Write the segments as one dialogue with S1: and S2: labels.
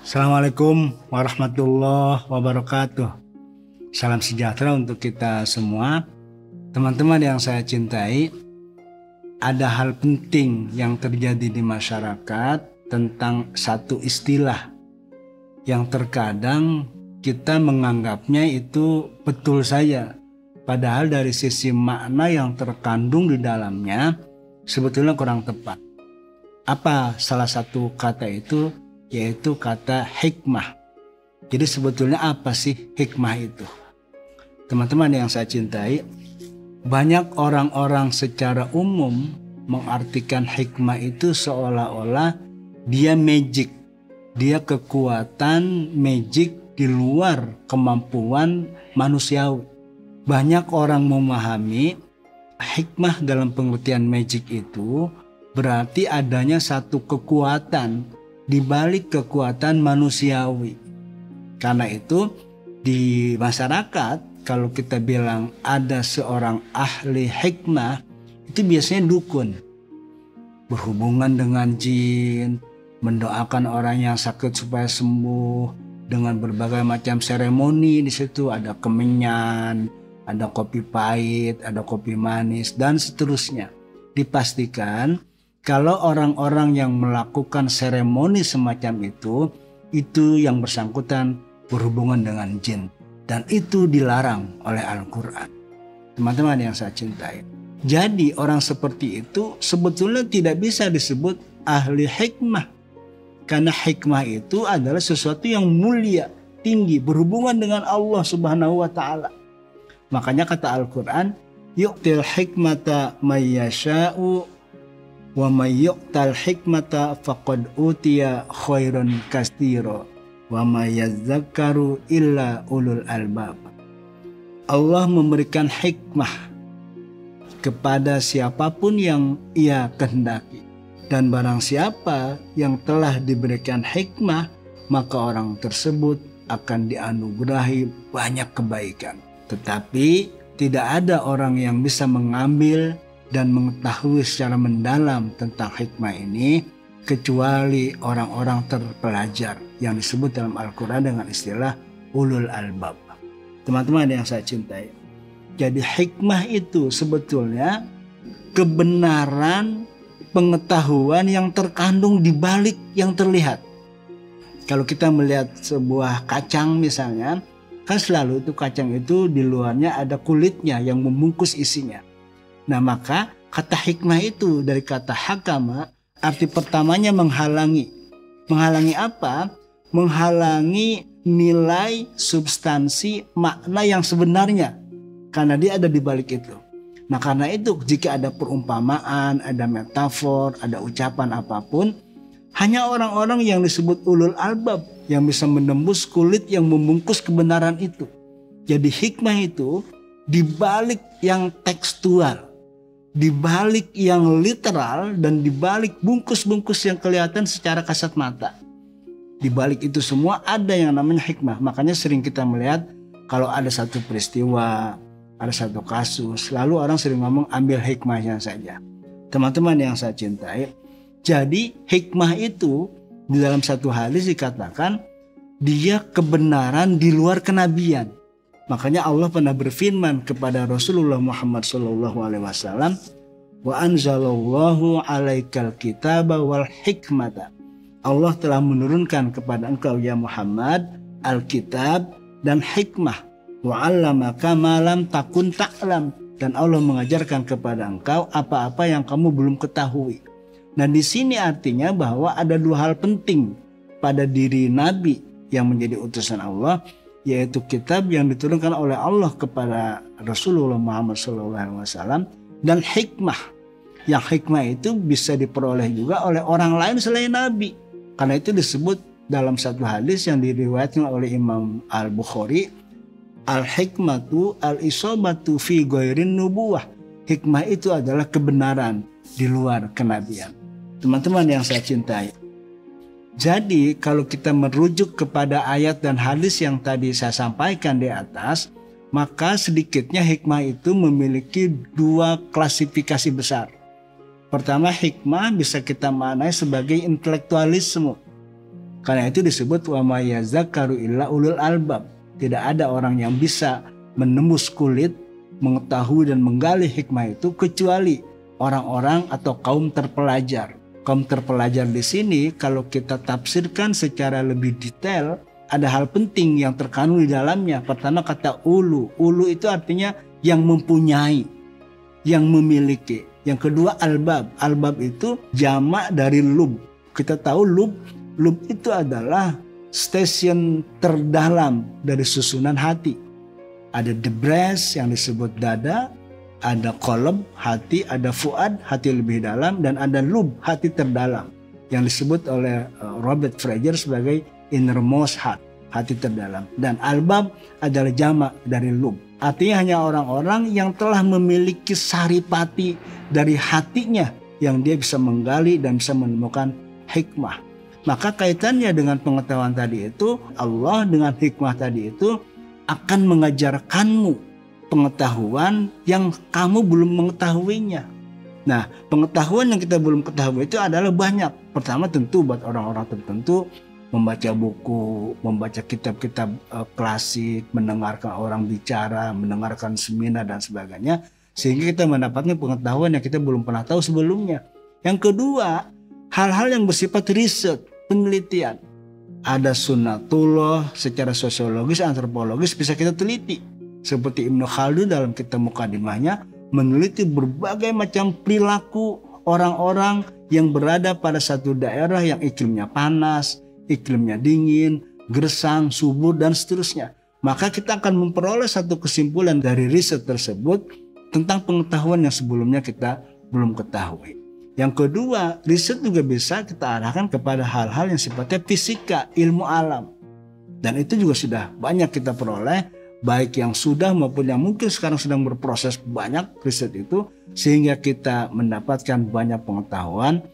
S1: Assalamualaikum warahmatullahi wabarakatuh. Salam sejahtera untuk kita semua. Teman-teman yang saya cintai, ada hal penting yang terjadi di masyarakat tentang satu istilah yang terkadang kita menganggapnya itu betul saja. Padahal dari sisi makna yang terkandung di dalamnya sebetulnya kurang tepat. Apa salah satu kata itu? Yaitu kata hikmah. Jadi sebetulnya apa sih hikmah itu? Teman-teman yang saya cintai, banyak orang-orang secara umum mengartikan hikmah itu seolah-olah dia magic. Dia kekuatan magic di luar kemampuan manusiawi. Banyak orang memahami hikmah dalam pengertian magic itu berarti adanya satu kekuatan di balik kekuatan manusiawi. Karena itu di masyarakat kalau kita bilang ada seorang ahli hikmah, itu biasanya dukun. Berhubungan dengan jin, mendoakan orang yang sakit supaya sembuh dengan berbagai macam seremoni. Di situ ada kemenyan, ada kopi pahit, ada kopi manis dan seterusnya. Dipastikan kalau orang-orang yang melakukan seremoni semacam itu yang bersangkutan berhubungan dengan jin. Dan itu dilarang oleh Al-Quran. Teman-teman yang saya cintai. Jadi orang seperti itu sebetulnya tidak bisa disebut ahli hikmah. Karena hikmah itu adalah sesuatu yang mulia, tinggi, berhubungan dengan Allah Subhanahu wa Ta'ala. Makanya kata Al-Quran, yu'til hikmata mayyasha'u wa may yu'tal hikmata faqad utiya khairan katsira wa may yadzakkaru illa ulul albab. Allah memberikan hikmah kepada siapapun yang ia kehendaki, dan barang siapa yang telah diberikan hikmah maka orang tersebut akan dianugerahi banyak kebaikan. Tetapi tidak ada orang yang bisa mengambil dan mengetahui secara mendalam tentang hikmah ini kecuali orang-orang terpelajar yang disebut dalam Al-Quran dengan istilah ulul albab. Teman-teman yang saya cintai, jadi hikmah itu sebetulnya kebenaran pengetahuan yang terkandung di balik yang terlihat. Kalau kita melihat sebuah kacang misalnya, kan selalu itu kacang itu di luarnya ada kulitnya yang membungkus isinya. Nah maka kata hikmah itu dari kata hakama, arti pertamanya menghalangi. Menghalangi apa? Menghalangi nilai, substansi, makna yang sebenarnya. Karena dia ada di balik itu. Nah karena itu jika ada perumpamaan, ada metafor, ada ucapan apapun, hanya orang-orang yang disebut ulul albab yang bisa menembus kulit yang membungkus kebenaran itu. Jadi hikmah itu di balik yang tekstual, di balik yang literal, dan di balik bungkus-bungkus yang kelihatan secara kasat mata. Di balik itu semua ada yang namanya hikmah. Makanya sering kita melihat kalau ada satu peristiwa, ada satu kasus, lalu orang sering ngomong ambil hikmahnya saja. Teman-teman yang saya cintai, jadi hikmah itu di dalam satu hadis dikatakan dia kebenaran di luar kenabian. Makanya Allah pernah berfirman kepada Rasulullah Muhammad SAW, wa anzalallahu alaikal kitaba wal hikmata. Allah telah menurunkan kepada engkau ya Muhammad alkitab dan hikmah. Wa 'allamaka ma lam takun ta'lam, dan Allah mengajarkan kepada engkau apa-apa yang kamu belum ketahui. Nah di sini artinya bahwa ada dua hal penting pada diri Nabi yang menjadi utusan Allah, yaitu kitab yang diturunkan oleh Allah kepada Rasulullah Muhammad SAW dan hikmah. Yang hikmah itu bisa diperoleh juga oleh orang lain selain Nabi. Karena itu disebut dalam satu hadis yang diriwayatkan oleh Imam Al-Bukhari, al-hikmatu al-isobatu fi ghairin nubuwah. Hikmah itu adalah kebenaran di luar kenabian. Teman-teman yang saya cintai, jadi kalau kita merujuk kepada ayat dan hadis yang tadi saya sampaikan di atas, maka sedikitnya hikmah itu memiliki dua klasifikasi besar. Pertama, hikmah bisa kita maknai sebagai intelektualisme. Karena itu disebut wa may yazakkaru illa ulul albab. Tidak ada orang yang bisa menembus kulit, mengetahui dan menggali hikmah itu kecuali orang-orang atau kaum terpelajar. Kaum terpelajar di sini kalau kita tafsirkan secara lebih detail, ada hal penting yang terkandung di dalamnya. Pertama kata ulu. Ulu itu artinya yang mempunyai, yang memiliki. Yang kedua albab. Albab itu jamak dari lub. Kita tahu lub itu adalah stasiun terdalam dari susunan hati. Ada the breast yang disebut dada, ada qalb hati, ada fuad hati lebih dalam, dan ada lub hati terdalam yang disebut oleh Robert Fraser sebagai innermost heart, hati terdalam. Dan albab adalah jamak dari lub. Artinya hanya orang-orang yang telah memiliki saripati dari hatinya yang dia bisa menggali dan bisa menemukan hikmah. Maka kaitannya dengan pengetahuan tadi itu, Allah dengan hikmah tadi itu akan mengajarkanmu pengetahuan yang kamu belum mengetahuinya. Nah, pengetahuan yang kita belum ketahui itu adalah banyak. Pertama tentu buat orang-orang tertentu, membaca buku, membaca kitab-kitab klasik, mendengarkan orang bicara, mendengarkan seminar dan sebagainya, sehingga kita mendapatkan pengetahuan yang kita belum pernah tahu sebelumnya. Yang kedua, hal-hal yang bersifat riset, penelitian. Ada sunnatullah secara sosiologis, antropologis bisa kita teliti. Seperti Ibnu Khaldun dalam kitab Mukadimahnya meneliti berbagai macam perilaku orang-orang yang berada pada satu daerah yang iklimnya panas, iklimnya dingin, gersang, subur, dan seterusnya. Maka kita akan memperoleh satu kesimpulan dari riset tersebut tentang pengetahuan yang sebelumnya kita belum ketahui. Yang kedua, riset juga bisa kita arahkan kepada hal-hal yang sifatnya fisika, ilmu alam. Dan itu juga sudah banyak kita peroleh, baik yang sudah maupun yang mungkin sekarang sedang berproses banyak riset itu, sehingga kita mendapatkan banyak pengetahuan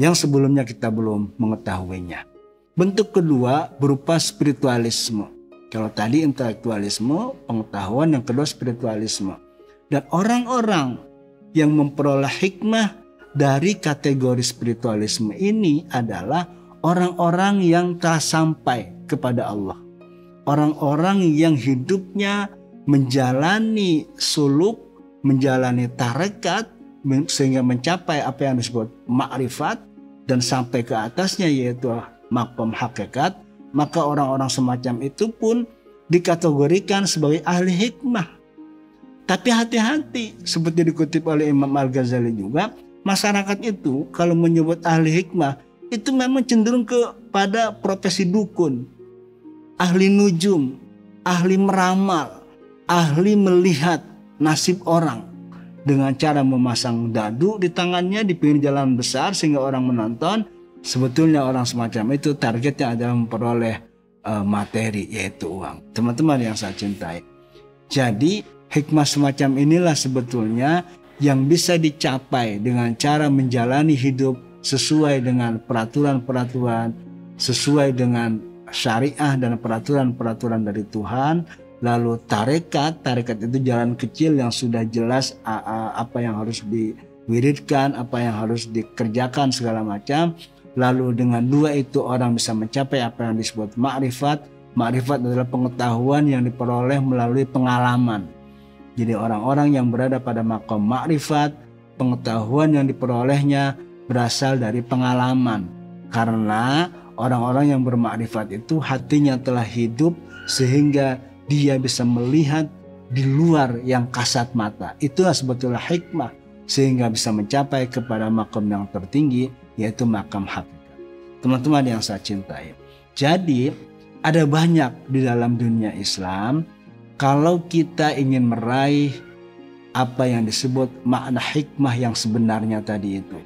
S1: yang sebelumnya kita belum mengetahuinya. Bentuk kedua berupa spiritualisme. Kalau tadi intelektualisme, pengetahuan, yang kedua spiritualisme. Dan orang-orang yang memperoleh hikmah dari kategori spiritualisme ini adalah orang-orang yang telah sampai kepada Allah. Orang-orang yang hidupnya menjalani suluk, menjalani tarekat, sehingga mencapai apa yang disebut ma'rifat dan sampai ke atasnya yaitu maqam hakikat. Maka orang-orang semacam itu pun dikategorikan sebagai ahli hikmah. Tapi hati-hati, seperti dikutip oleh Imam Al-Ghazali juga, masyarakat itu kalau menyebut ahli hikmah itu memang cenderung kepada profesi dukun, ahli nujum, ahli meramal, ahli melihat nasib orang dengan cara memasang dadu di tangannya di pinggir jalan besar sehingga orang menonton. Sebetulnya orang semacam itu targetnya adalah memperoleh materi, yaitu uang. Teman-teman yang saya cintai, jadi hikmah semacam inilah sebetulnya yang bisa dicapai dengan cara menjalani hidup sesuai dengan peraturan-peraturan, sesuai dengan syariah dan peraturan-peraturan dari Tuhan. Lalu tarekat itu jalan kecil yang sudah jelas apa yang harus diwiridkan, apa yang harus dikerjakan segala macam. Lalu dengan dua itu orang bisa mencapai apa yang disebut ma'rifat. Ma'rifat adalah pengetahuan yang diperoleh melalui pengalaman. Jadi orang-orang yang berada pada maqam ma'rifat, pengetahuan yang diperolehnya berasal dari pengalaman. Karena orang-orang yang bermakrifat itu hatinya telah hidup sehingga dia bisa melihat di luar yang kasat mata. Itulah sebetulnya hikmah, sehingga bisa mencapai kepada maqam yang tertinggi, yaitu maqam hakikat. Teman-teman yang saya cintai, jadi ada banyak di dalam dunia Islam. Kalau kita ingin meraih apa yang disebut makna hikmah yang sebenarnya tadi itu,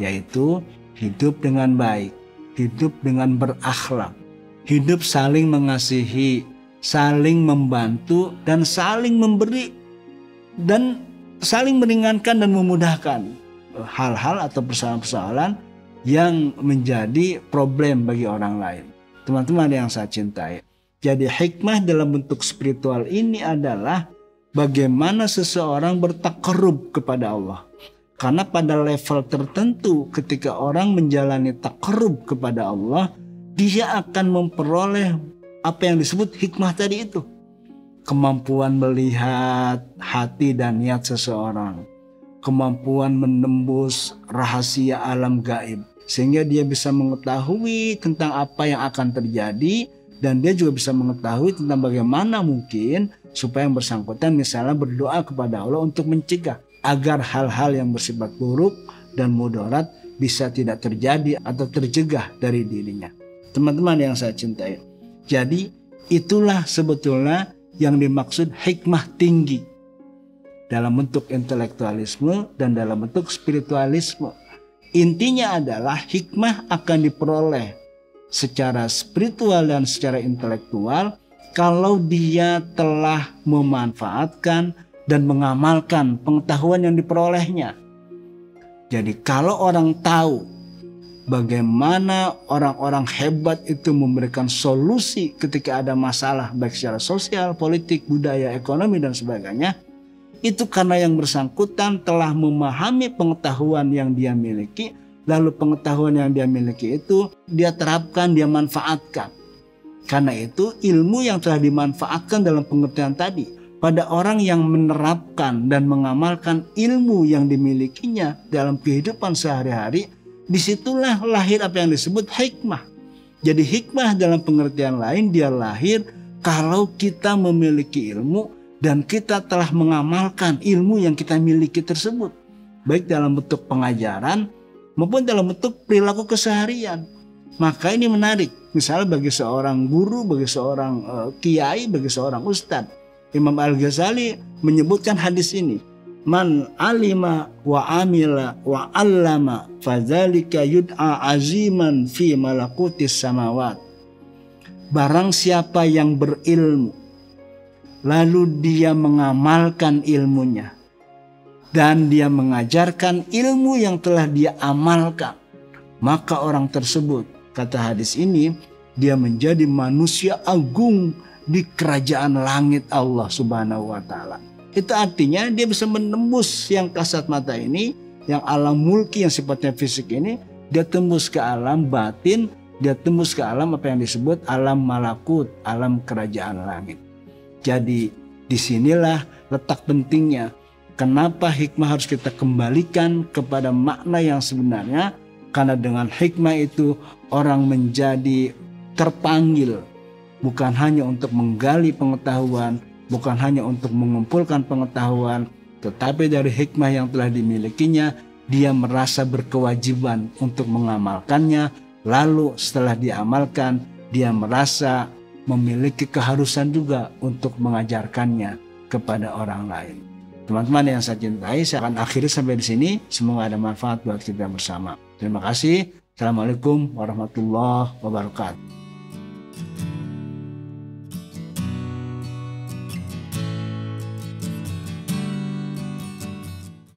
S1: yaitu hidup dengan baik, hidup dengan berakhlak, hidup saling mengasihi, saling membantu, dan saling memberi, dan saling meringankan dan memudahkan hal-hal atau persoalan-persoalan yang menjadi problem bagi orang lain. Teman-teman yang saya cintai, jadi hikmah dalam bentuk spiritual ini adalah bagaimana seseorang bertakarrub kepada Allah. Karena pada level tertentu ketika orang menjalani takarrub kepada Allah, dia akan memperoleh apa yang disebut hikmah tadi itu. Kemampuan melihat hati dan niat seseorang, kemampuan menembus rahasia alam gaib, sehingga dia bisa mengetahui tentang apa yang akan terjadi, dan dia juga bisa mengetahui tentang bagaimana mungkin supaya yang bersangkutan misalnya berdoa kepada Allah untuk mencegah agar hal-hal yang bersifat buruk dan mudarat bisa tidak terjadi atau tercegah dari dirinya. Teman-teman yang saya cintai, jadi itulah sebetulnya yang dimaksud hikmah tinggi dalam bentuk intelektualisme dan dalam bentuk spiritualisme. Intinya adalah hikmah akan diperoleh secara spiritual dan secara intelektual kalau dia telah memanfaatkan dan mengamalkan pengetahuan yang diperolehnya. Jadi kalau orang tahu bagaimana orang-orang hebat itu memberikan solusi ketika ada masalah baik secara sosial, politik, budaya, ekonomi dan sebagainya, itu karena yang bersangkutan telah memahami pengetahuan yang dia miliki, lalu pengetahuan yang dia miliki itu dia terapkan, dia manfaatkan. Karena itu ilmu yang telah dimanfaatkan dalam pengertian tadi pada orang yang menerapkan dan mengamalkan ilmu yang dimilikinya dalam kehidupan sehari-hari, disitulah lahir apa yang disebut hikmah. Jadi hikmah dalam pengertian lain dia lahir kalau kita memiliki ilmu dan kita telah mengamalkan ilmu yang kita miliki tersebut, baik dalam bentuk pengajaran maupun dalam bentuk perilaku keseharian. Maka ini menarik, misalnya bagi seorang guru, bagi seorang kiai, bagi seorang ustadz, Imam Al-Ghazali menyebutkan hadis ini, man alima wa amila wa allama fadzalika yud'a aziman fi malakutis samawat. Barang siapa yang berilmu lalu dia mengamalkan ilmunya dan dia mengajarkan ilmu yang telah dia amalkan, maka orang tersebut, kata hadis ini, dia menjadi manusia agung di kerajaan langit Allah Subhanahu wa taala. Itu artinya dia bisa menembus yang kasat mata ini, yang alam mulki yang sifatnya fisik ini, dia tembus ke alam batin, dia tembus ke alam apa yang disebut alam malakut, alam kerajaan langit. Jadi disinilah letak pentingnya. Kenapa hikmah harus kita kembalikan kepada makna yang sebenarnya? Karena dengan hikmah itu orang menjadi terpanggil bukan hanya untuk menggali pengetahuan, bukan hanya untuk mengumpulkan pengetahuan, tetapi dari hikmah yang telah dimilikinya, dia merasa berkewajiban untuk mengamalkannya. Lalu setelah diamalkan, dia merasa memiliki keharusan juga untuk mengajarkannya kepada orang lain. Teman-teman yang saya cintai, saya akan akhiri sampai di sini. Semoga ada manfaat buat kita bersama. Terima kasih. Assalamualaikum warahmatullahi wabarakatuh.